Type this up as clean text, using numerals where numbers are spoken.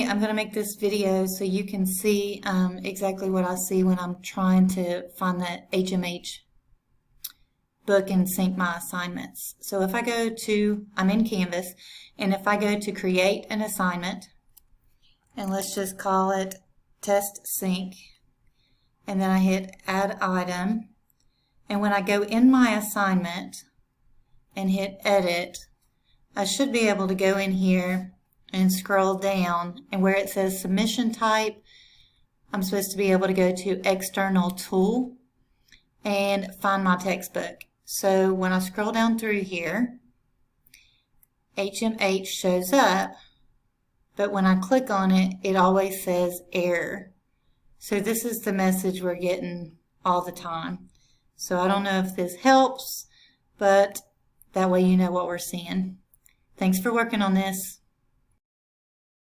I'm going to make this video so you can see exactly what I see when I'm trying to find the HMH book and sync my assignments. So if I go to, I'm in Canvas, and if I go to create an assignment, and let's just call it test sync, and then I hit add item, and when I go in my assignment and hit edit, I should be able to go in here and scroll down, and where it says submission type, I'm supposed to be able to go to external tool and find my textbook. So when I scroll down through here, HMH shows up, but when I click on it, it always says error. So this is the message we're getting all the time. So I don't know if this helps, but that way you know what we're seeing. Thanks for working on this.